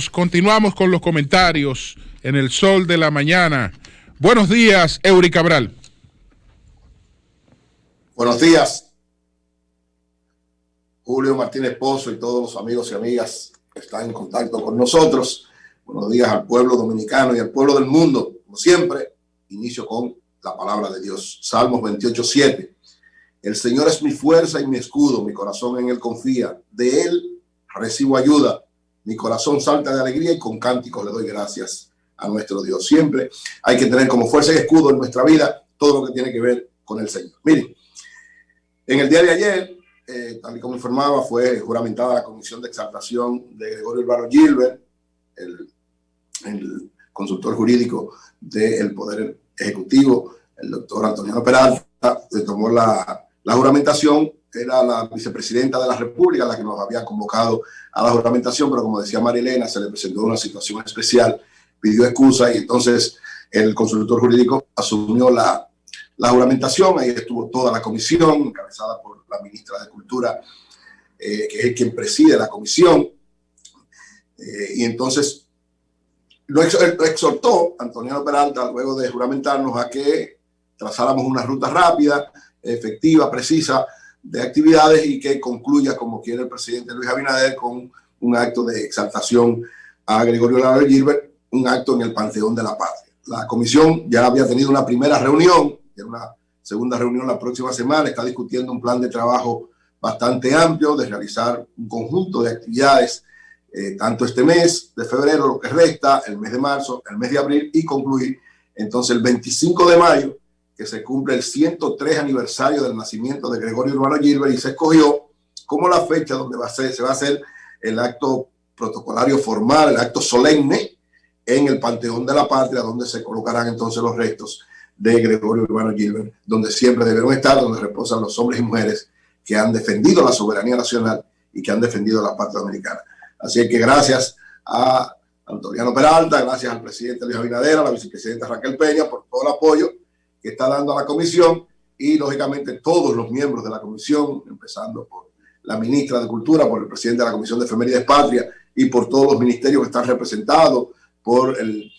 Continuamos con los comentarios en el Sol de la Mañana. Buenos días, Eury Cabral. Buenos días, Julio Martínez Pozo y todos los amigos y amigas que están en contacto con nosotros. Buenos días al pueblo dominicano y al pueblo del mundo. Como siempre, inicio con la palabra de Dios. Salmos 28:7. El Señor es mi fuerza y mi escudo, mi corazón en Él confía. De Él recibo ayuda. Mi corazón salta de alegría y con cánticos le doy gracias a nuestro Dios. Siempre hay que tener como fuerza y escudo en nuestra vida todo lo que tiene que ver con el Señor. Miren, en el día de ayer, tal y como informaba, fue juramentada la comisión de exaltación de Gregorio Urbano Gilbert, el consultor jurídico del Poder Ejecutivo, el doctor Antoniano Peralta, se tomó la juramentación. Era la vicepresidenta de la República la que nos había convocado a la juramentación, pero como decía Marilena, se le presentó una situación especial, pidió excusa y entonces el consultor jurídico asumió la juramentación. Ahí estuvo toda la comisión, encabezada por la ministra de Cultura, que es quien preside la comisión. Y entonces lo exhortó Antoniano Peralta, luego de juramentarnos, a que trazáramos una ruta rápida, efectiva, precisa, de actividades y que concluya, como quiere el presidente Luis Abinader, con un acto de exaltación a Gregorio Urbano Gilbert, un acto en el Panteón de la Patria. La comisión ya había tenido una primera reunión, y una segunda reunión la próxima semana. Está discutiendo un plan de trabajo bastante amplio de realizar un conjunto de actividades, tanto este mes de febrero, lo que resta, el mes de marzo, el mes de abril, y concluir entonces el 25 de mayo, que se cumple el 103 aniversario del nacimiento de Gregorio Urbano Gilbert, y se escogió como la fecha donde se va a hacer el acto protocolario formal, el acto solemne en el Panteón de la Patria, donde se colocarán entonces los restos de Gregorio Urbano Gilbert, donde siempre debieron estar, donde reposan los hombres y mujeres que han defendido la soberanía nacional y que han defendido la patria dominicana. Así que gracias a Antoniano Peralta, gracias al presidente Luis Abinader, a la vicepresidenta Raquel Peña por todo el apoyo que está dando a la comisión, y lógicamente todos los miembros de la comisión, empezando por la ministra de Cultura, por el presidente de la Comisión de Efemérides Patria y por todos los ministerios que están representados, por el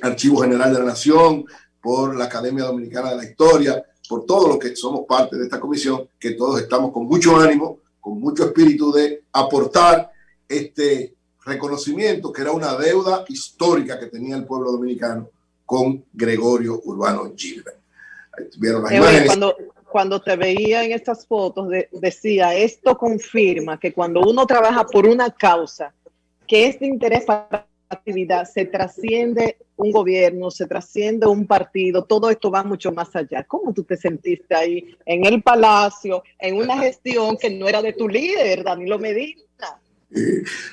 Archivo General de la Nación, por la Academia Dominicana de la Historia, por todos los que somos parte de esta comisión, que todos estamos con mucho ánimo, con mucho espíritu de aportar este reconocimiento que era una deuda histórica que tenía el pueblo dominicano con Gregorio Urbano Gilbert. Ahí tuvieron las imágenes. Cuando te veía en estas fotos, decía, esto confirma que cuando uno trabaja por una causa que es de interés para la actividad, se trasciende un gobierno, se trasciende un partido, todo esto va mucho más allá. ¿Cómo tú te sentiste ahí en el Palacio, en una gestión que no era de tu líder, Danilo Medina?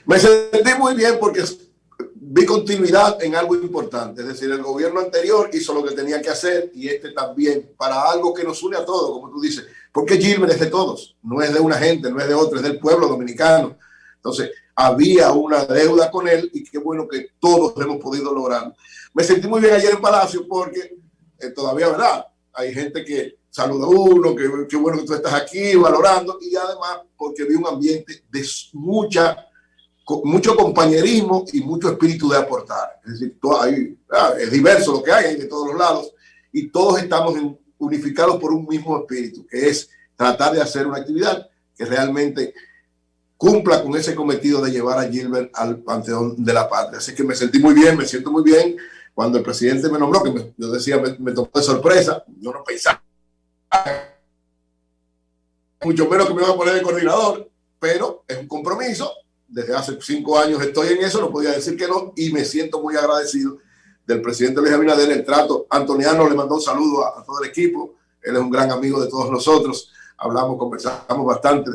Me sentí muy bien porque vi continuidad en algo importante. Es decir, el gobierno anterior hizo lo que tenía que hacer y este también, para algo que nos une a todos, como tú dices, porque Gilbert es de todos, no es de una gente, no es de otro, es del pueblo dominicano. Entonces había una deuda con él y qué bueno que todos hemos podido lograr. Me sentí muy bien ayer en Palacio porque todavía, ¿verdad? Hay gente que saluda a uno, que bueno que tú estás aquí valorando, y además porque vi un ambiente de mucho compañerismo y mucho espíritu de aportar. Es decir, es diverso lo que hay de todos los lados, y todos estamos unificados por un mismo espíritu, que es tratar de hacer una actividad que realmente cumpla con ese cometido de llevar a Gilbert al Panteón de la Patria. Así que me sentí muy bien, me siento muy bien. Cuando el presidente me nombró, que yo decía, me tomó de sorpresa, yo no pensaba, mucho menos que me iba a poner de coordinador, pero es un compromiso. Desde hace 5 años estoy en eso, no podía decir que no, y me siento muy agradecido del presidente Luis Abinader, el trato. Antoniano le mandó un saludo a todo el equipo, él es un gran amigo de todos nosotros, conversamos bastante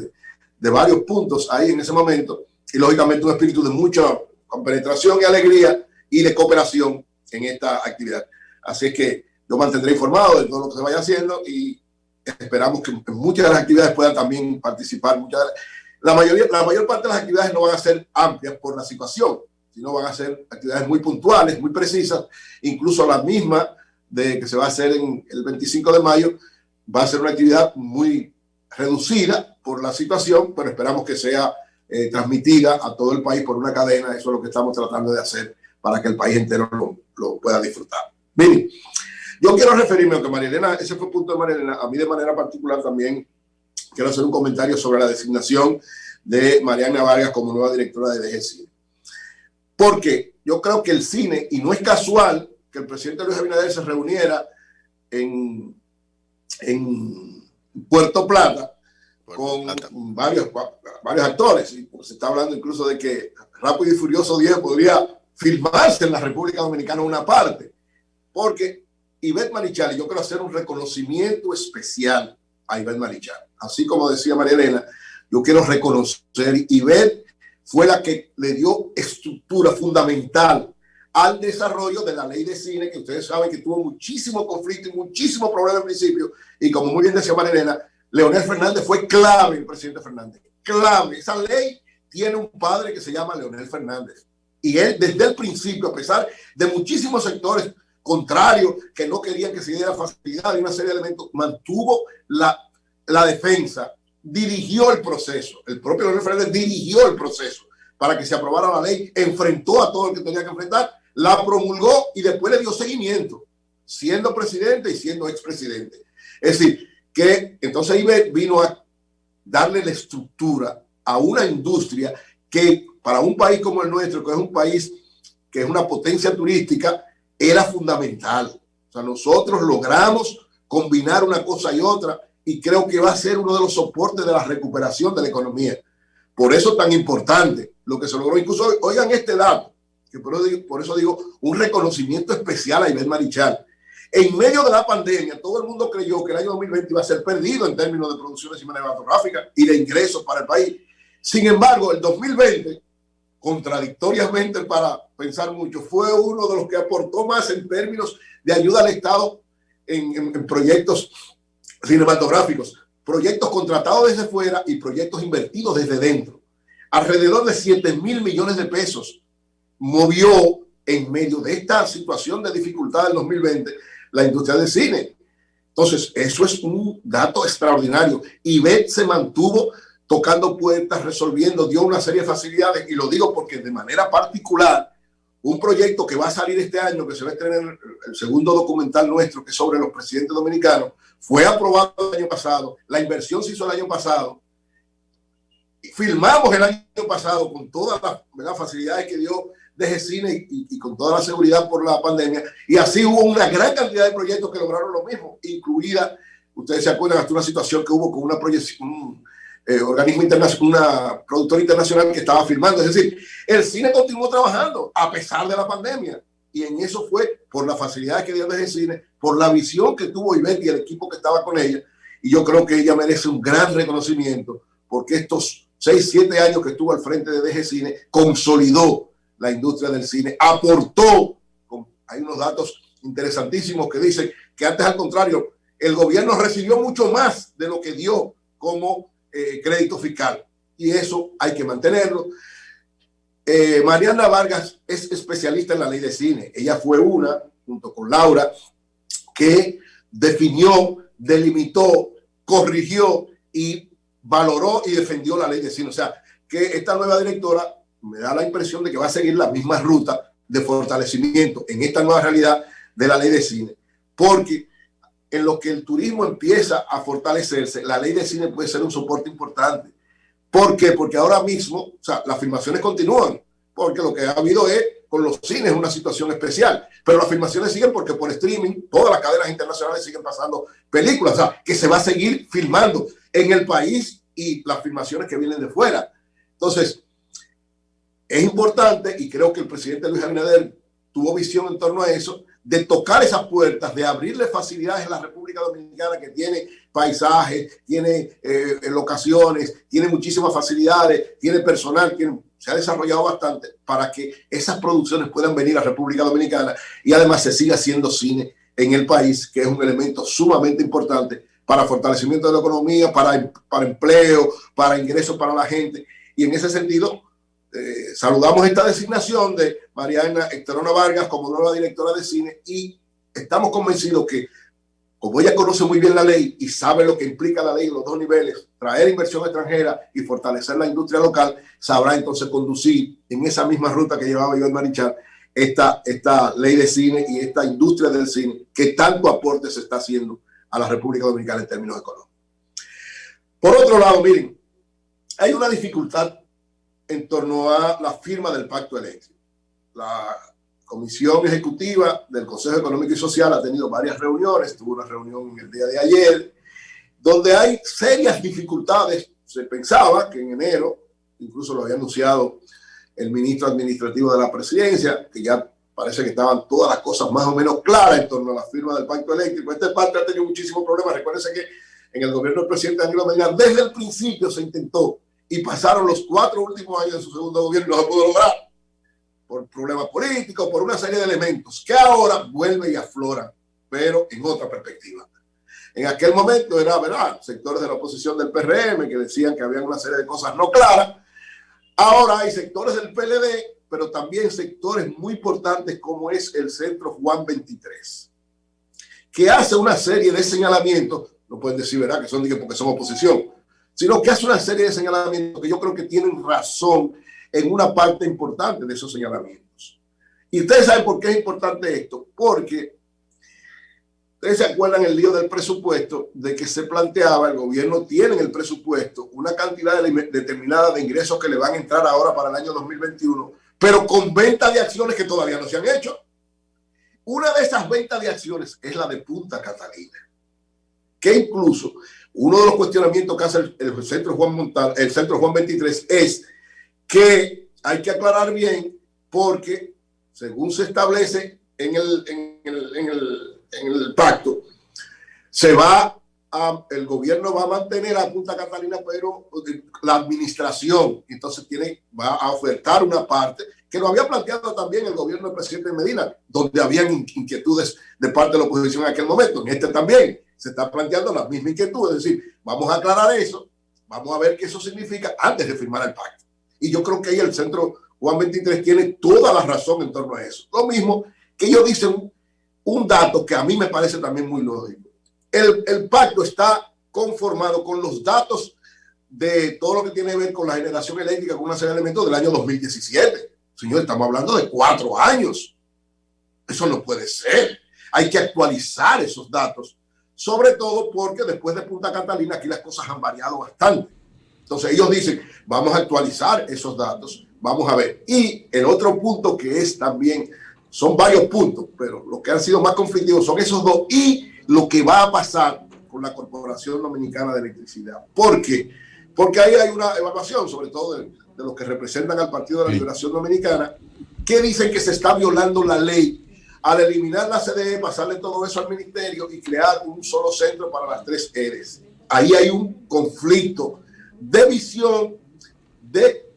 de varios puntos ahí en ese momento, y lógicamente un espíritu de mucha compenetración y alegría y de cooperación en esta actividad. Así es que yo mantendré informado de todo lo que se vaya haciendo, y esperamos que en muchas de las actividades puedan también participar. La mayor parte de las actividades no van a ser amplias por la situación, sino van a ser actividades muy puntuales, muy precisas. Incluso la misma que se va a hacer el 25 de mayo va a ser una actividad muy reducida por la situación, pero esperamos que sea transmitida a todo el país por una cadena. Eso es lo que estamos tratando de hacer para que el país entero lo pueda disfrutar. Miren, yo quiero referirme, aunque María Elena, ese fue el punto de María Elena, a mí de manera particular también quiero hacer un comentario sobre la designación de Mariana Vargas como nueva directora de DGCine. Porque yo creo que el cine, y no es casual que el presidente Luis Abinader se reuniera en Puerto Plata con varios actores. Y pues se está hablando incluso de que Rápido y Furioso 10 podría filmarse en la República Dominicana una parte. Porque Ivette Marichal, y yo quiero hacer un reconocimiento especial a Ivette Marichal. Así como decía María Elena, yo quiero reconocer, Ivette fue la que le dio estructura fundamental al desarrollo de la ley de cine, que ustedes saben que tuvo muchísimo conflicto y muchísimo problema al principio, y como muy bien decía María Elena, Leonel Fernández fue clave, el presidente Fernández, clave. Esa ley tiene un padre que se llama Leonel Fernández, y él desde el principio, a pesar de muchísimos sectores contrarios que no querían que se diera facilidad y una serie de elementos, mantuvo la defensa, dirigió el proceso. El propio Leonel Fernández dirigió el proceso para que se aprobara la ley, enfrentó a todo el que tenía que enfrentar, la promulgó y después le dio seguimiento, siendo presidente y siendo expresidente. Es decir, que entonces Ivette vino a darle la estructura a una industria que para un país como el nuestro, que es un país que es una potencia turística, era fundamental. O sea, nosotros logramos combinar una cosa y otra, y creo que va a ser uno de los soportes de la recuperación de la economía. Por eso tan importante lo que se logró. Incluso, oigan este dato, que por eso digo, un reconocimiento especial a Ivette Marichal. En medio de la pandemia, todo el mundo creyó que el año 2020 iba a ser perdido en términos de producciones cinematográficas y de ingresos para el país. Sin embargo, el 2020, contradictoriamente para pensar mucho, fue uno de los que aportó más en términos de ayuda al Estado en proyectos cinematográficos, proyectos contratados desde fuera y proyectos invertidos desde dentro. Alrededor de 7,000 millones de pesos movió en medio de esta situación de dificultad del 2020 la industria del cine. Entonces, eso es un dato extraordinario. Ivette se mantuvo tocando puertas, resolviendo, dio una serie de facilidades, y lo digo porque de manera particular, un proyecto que va a salir este año, que se va a estrenar el segundo documental nuestro, que es sobre los presidentes dominicanos, fue aprobado el año pasado, la inversión se hizo el año pasado, filmamos el año pasado con todas las facilidades que dio DGCine y con toda la seguridad por la pandemia, y así hubo una gran cantidad de proyectos que lograron lo mismo, incluida, ustedes se acuerdan, hasta una situación que hubo con una proyección, organismo internacional, una productora internacional que estaba filmando. Es decir, el cine continuó trabajando a pesar de la pandemia, y en eso fue por las facilidades que dio DGCine, por la visión que tuvo Ivette y el equipo que estaba con ella, y yo creo que ella merece un gran reconocimiento porque estos 6, 7 años que estuvo al frente de DGCine consolidó la industria del cine, aportó, hay unos datos interesantísimos que dicen que antes, al contrario, el gobierno recibió mucho más de lo que dio como crédito fiscal, y eso hay que mantenerlo. Mariana Vargas es especialista en la ley de cine. Ella fue una, junto con Laura, que definió, delimitó, corrigió y valoró y defendió la ley de cine. O sea, que esta nueva directora me da la impresión de que va a seguir la misma ruta de fortalecimiento en esta nueva realidad de la ley de cine, porque en lo que el turismo empieza a fortalecerse, la ley de cine puede ser un soporte importante. ¿Por qué? Porque ahora mismo, o sea, las filmaciones continúan, porque lo que ha habido es, con los cines, una situación especial, pero las filmaciones siguen porque por streaming, todas las cadenas internacionales siguen pasando películas, o sea, que se va a seguir filmando en el país y las filmaciones que vienen de fuera. Entonces, es importante, y creo que el presidente Luis Abinader tuvo visión en torno a eso, de tocar esas puertas, de abrirle facilidades en la República Dominicana, que tiene paisajes, tiene locaciones, tiene muchísimas facilidades, tiene personal, se ha desarrollado bastante para que esas producciones puedan venir a la República Dominicana, y además se siga haciendo cine en el país, que es un elemento sumamente importante para fortalecimiento de la economía, para empleo, para ingresos para la gente. Y en ese sentido, saludamos esta designación de Mariana Vargas como nueva directora de cine, y estamos convencidos que como ella conoce muy bien la ley y sabe lo que implica la ley en los dos niveles, traer inversión extranjera y fortalecer la industria local, sabrá entonces conducir en esa misma ruta que llevaba Joel Marichal esta ley de cine y esta industria del cine que tanto aporte se está haciendo a la República Dominicana en términos económicos. Por otro lado, miren, hay una dificultad en torno a la firma del pacto eléctrico. La Comisión Ejecutiva del Consejo Económico y Social ha tenido varias reuniones, tuvo una reunión en el día de ayer, donde hay serias dificultades. Se pensaba que en enero, incluso lo había anunciado el ministro administrativo de la presidencia, que ya parece que estaban todas las cosas más o menos claras en torno a la firma del pacto eléctrico. Este pacto ha tenido muchísimos problemas. Recuérdense que en el gobierno del presidente Danilo Medina, desde el principio se intentó y pasaron los 4 últimos años de su segundo gobierno y no se pudo lograr por problemas políticos, por una serie de elementos que ahora vuelven y afloran, pero en otra perspectiva. En aquel momento era, ¿verdad?, sectores de la oposición del PRM que decían que había una serie de cosas no claras. Ahora hay sectores del PLD, pero también sectores muy importantes como es el Centro Juan 23, que hace una serie de señalamientos, no pueden decir, ¿verdad?, que son porque somos oposición, sino que hace una serie de señalamientos que yo creo que tienen razón en una parte importante de esos señalamientos. Y ustedes saben por qué es importante esto, porque ustedes se acuerdan el lío del presupuesto, de que se planteaba, el gobierno tiene en el presupuesto una cantidad determinada de ingresos que le van a entrar ahora para el año 2021, pero con venta de acciones que todavía no se han hecho. Una de esas ventas de acciones es la de Punta Catalina, que incluso uno de los cuestionamientos que hace el Centro Juan 23 es que hay que aclarar bien, porque según se establece en el pacto, el gobierno va a mantener a Punta Catalina, pero la administración entonces va a ofertar una parte que lo había planteado también el gobierno del presidente Medina, donde habían inquietudes de parte de la oposición en aquel momento. En este también se está planteando la misma inquietud, es decir, vamos a aclarar eso, vamos a ver qué eso significa antes de firmar el pacto. Y yo creo que ahí el Centro Juan 23 tiene toda la razón en torno a eso. Lo mismo que ellos dicen un dato que a mí me parece también muy lógico. El pacto está conformado con los datos de todo lo que tiene que ver con la generación eléctrica, con una serie de elementos del año 2017. Señor, estamos hablando de 4 años. Eso no puede ser. Hay que actualizar esos datos, sobre todo porque después de Punta Catalina aquí las cosas han variado bastante. Entonces ellos dicen, vamos a actualizar esos datos, vamos a ver. Y el otro punto que es también, son varios puntos, pero los que han sido más conflictivos son esos dos y lo que va a pasar con la Corporación Dominicana de Electricidad. ¿Por qué? Porque ahí hay una evaluación, sobre todo de los que representan al Partido de la Liberación Dominicana, que dicen que se está violando la ley al eliminar la CDE, pasarle todo eso al ministerio y crear un solo centro para las 3 EDES. Ahí hay un conflicto de visión, de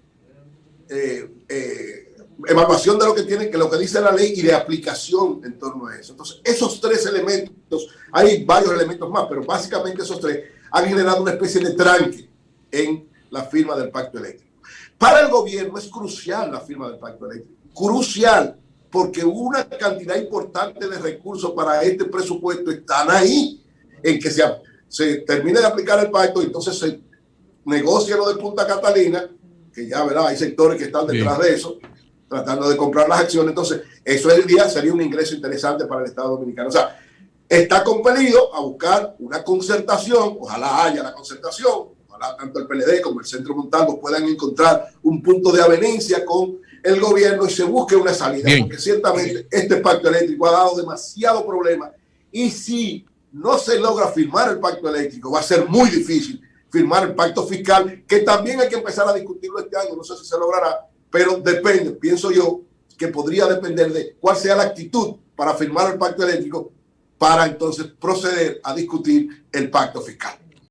evaluación de lo que dice la ley y de aplicación en torno a eso. Entonces, esos 3 elementos, hay varios elementos más, pero básicamente esos 3 han generado una especie de tranque en la firma del pacto eléctrico. Para el gobierno es crucial la firma del pacto eléctrico, crucial, porque una cantidad importante de recursos para este presupuesto están ahí, en que se termine de aplicar el pacto y entonces se negocia lo de Punta Catalina, que ya verá, hay sectores que están detrás de eso, tratando de comprar las acciones. Entonces, eso sería un ingreso interesante para el Estado Dominicano. O sea, está compelido a buscar una concertación, ojalá haya la concertación, ojalá tanto el PLD como el Centro Montalvo puedan encontrar un punto de avenencia con el gobierno y se busque una salida, porque ciertamente este pacto eléctrico ha dado demasiado problema y si no se logra firmar el pacto eléctrico va a ser muy difícil firmar el pacto fiscal, que también hay que empezar a discutirlo este año, no sé si se logrará, pero depende, pienso yo, que podría depender de cuál sea la actitud para firmar el pacto eléctrico para entonces proceder a discutir el pacto fiscal.